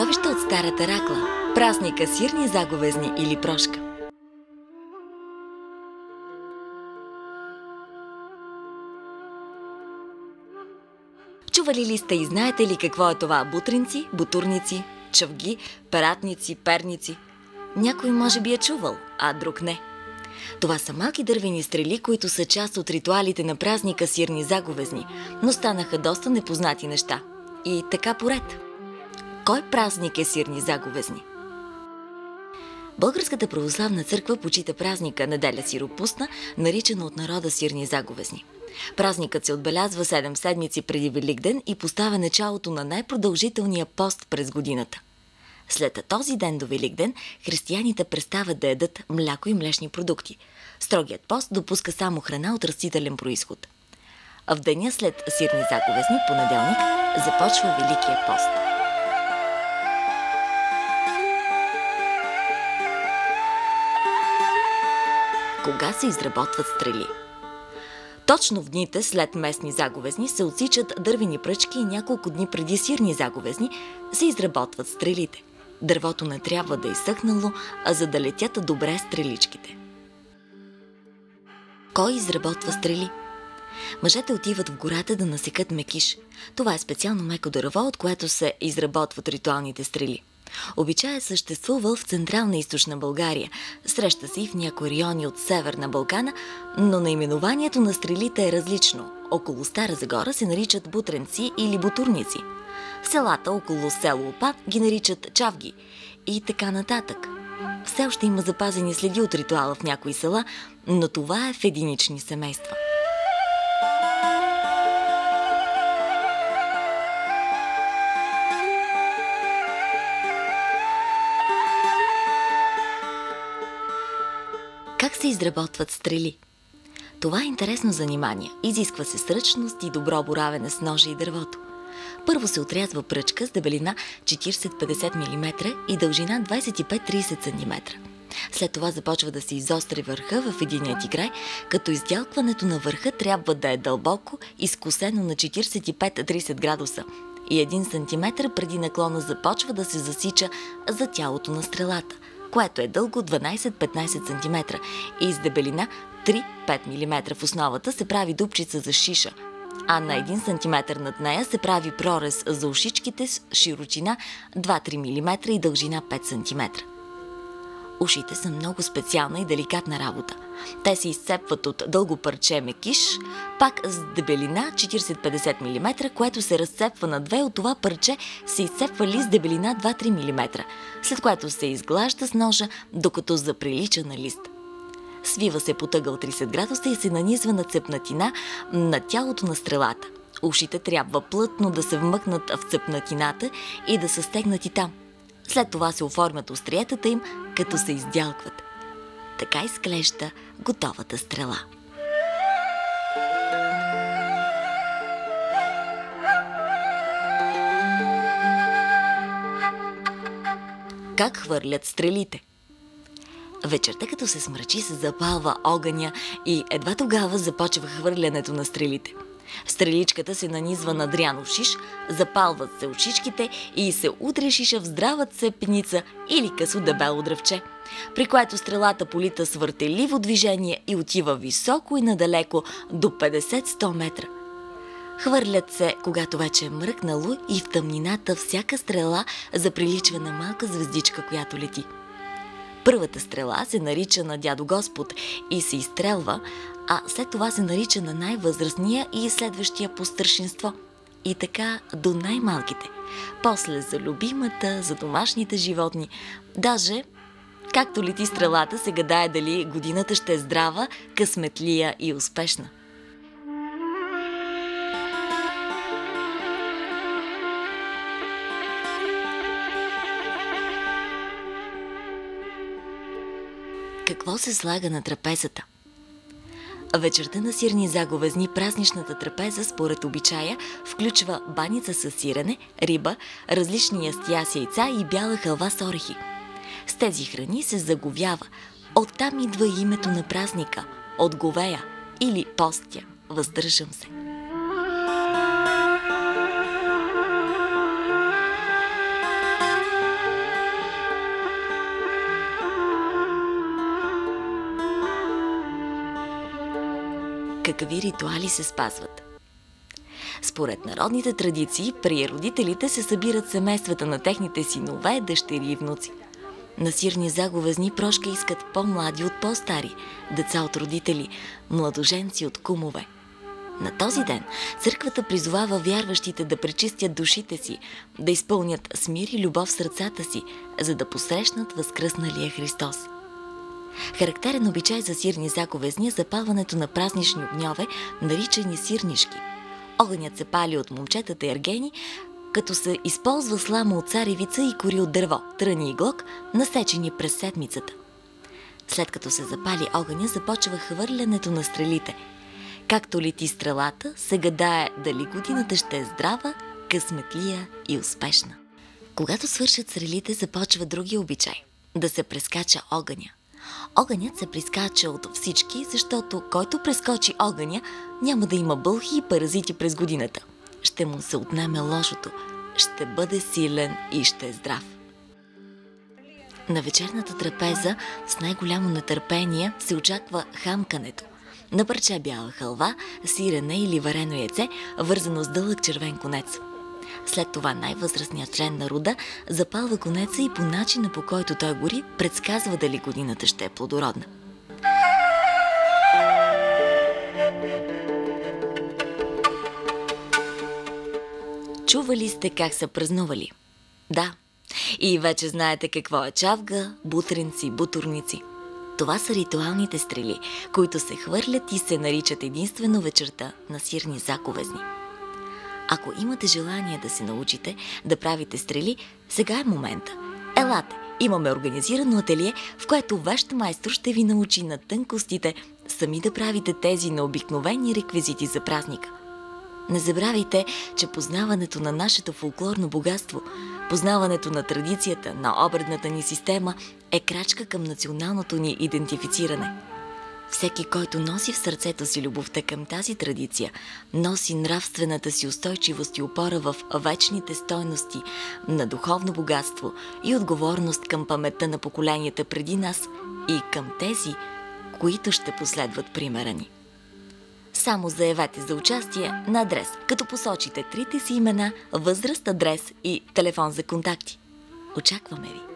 Чудовища от старата ракла, празника сирни заговезни или прошка. Чували ли сте и знаете ли какво е това бутринци, бутурници, чавги, ператници, перници? Някой може би е чувал, а друг не. Това са малки дървени стрели, които са част от ритуалите на празника сирни заговезни, но станаха доста непознати неща. И така поред. Кой празник е сирни заговезни? Българската православна църква почита празника Неделя Сиропустна, наричана от народа сирни заговезни. Празникът се отбелязва 7 седмици преди Великден и поставя началото на най-продължителния пост през годината. След този ден до Великден християните престават да ядат мляко и млечни продукти. Строгият пост допуска само храна от растителен произход. А в деня след сирни заговезни, понеделник, започва Великия пост. Кога се изработват стрели? Точно в дните след местни заговезни се отсичат дървени пръчки и няколко дни преди сирни заговезни се изработват стрелите. Дървото не трябва да е изсъхнало, а за да летят добре стреличките. Кой изработва стрели? Мъжете отиват в гората да насекат мекиш. Това е специално меко дърво, от което се изработват ритуалните стрели. Обичаят съществувал в Централна и Източна България. Среща се и в някои райони от Северна Балкана, но наименованието на стрелите е различно. Около Стара Загора се наричат бутренци или бутурници. В селата около село Опат ги наричат чавги и така нататък. Все още има запазени следи от ритуала в някои села, но това е в единични семейства. Как се изработват стрели? Това е интересно занимание. Изисква се сръчност и добро боравене с ножа и дървото. Първо се отрязва пръчка с дебелина 40-50 мм и дължина 25-30 см. След това започва да се изостри върха в единият край, като издялкването на върха трябва да е дълбоко, изкосено на 45-30 градуса и 1 см преди наклона започва да се засича за тялото на стрелата, което е дълго 12-15 см и с дебелина 3-5 мм в основата се прави дупчица за шиша, а на 1 см над нея се прави прорез за ушичките с широчина 2-3 мм и дължина 5 см. Ушите са много специална и деликатна работа. Те се изцепват от дълго парче мекиш, пак с дебелина 40-50 мм, което се разцепва на две, от това парче се изцепва лист дебелина 2-3 мм, след което се изглажда с ножа, докато заприлича на лист. Свива се по ъгъл 30 градуса и се нанизва на цепнатина на тялото на стрелата. Ушите трябва плътно да се вмъкнат в цепнатината и да са стегнати там. След това се оформят остриетата им, като се издялкват. Така изглежда готовата стрела. Как хвърлят стрелите? Вечерта, като се смрачи, се запалва огъня и едва тогава започва хвърлянето на стрелите. Стреличката се нанизва на дрянов шиш, запалват се ушичките и се удря шиша в здрава цепеница или късо дебело дръвче, при което стрелата полита с въртеливо движение и отива високо и надалеко до 50-100 метра. Хвърлят се, когато вече е мръкнало и в тъмнината всяка стрела заприличва на малка звездичка, която лети. Първата стрела се нарича на Дядо Господ и се изстрелва, а след това се нарича на най-възрастния и следващия по старшинство. И така до най-малките. После за любимата, за домашните животни. Даже, както лети стрелата, се гадае дали годината ще е здрава, късметлия и успешна. Какво се слага на трапезата? Вечерта на сирни заговезни празничната трапеза, според обичая, включва баница с сирене, риба, различни ястия с яйца и бяла халва с орехи. С тези храни се заговява. Оттам идва името на празника – от говея или постя. Въздържам се. какви ритуали се спазват. Според народните традиции, при родителите се събират семействата на техните синове, дъщери и внуци. На сирни заговезни прошка искат по-млади от по-стари, деца от родители, младоженци от кумове. На този ден църквата призовава вярващите да пречистят душите си, да изпълнят с мир и любов в сърцата си, за да посрещнат възкръсналия Христос. Характерен обичай за сирни заговезни е запалването на празнични огньове, наричани сирнишки. Огънят се пали от момчетата ергени, като се използва слама от царевица и кори от дърво, тръни и глок, насечени през седмицата. След като се запали огъня, започва хвърлянето на стрелите. Както лети стрелата, се гадае дали годината ще е здрава, късметлия и успешна. Когато свършат стрелите, започва други обичай – да се прескача огъня. Огънят се прескача от всички, защото който прескочи огъня, няма да има бълхи и паразити през годината. Ще му се отнеме лошото, ще бъде силен и ще е здрав. На вечерната трапеза с най-голямо нетърпение се очаква хамкането. На парче бяла халва, сирене или варено яйце, вързано с дълъг червен конец. След това най-възрастният член на рода запалва конеца и по начина, по който той гори, предсказва дали годината ще е плодородна. Чували сте как са празнували? Да. И вече знаете какво е чавга, бутренци, бутурници. Това са ритуалните стрели, които се хвърлят и се наричат единствено вечерта на сирни заговезни. Ако имате желание да се научите да правите стрели, сега е момента. Елате, имаме организирано ателие, в което вещ майстор ще ви научи на тънкостите сами да правите тези необикновени реквизити за празника. Не забравяйте, че познаването на нашето фолклорно богатство, познаването на традицията, на обредната ни система е крачка към националното ни идентифициране. Всеки, който носи в сърцето си любовта към тази традиция, носи нравствената си устойчивост и опора в вечните стойности на духовно богатство и отговорност към паметта на поколенията преди нас и към тези, които ще последват примера ни. Само заявете за участие на адрес, като посочите трите си имена, възраст, адрес и телефон за контакти. Очакваме ви!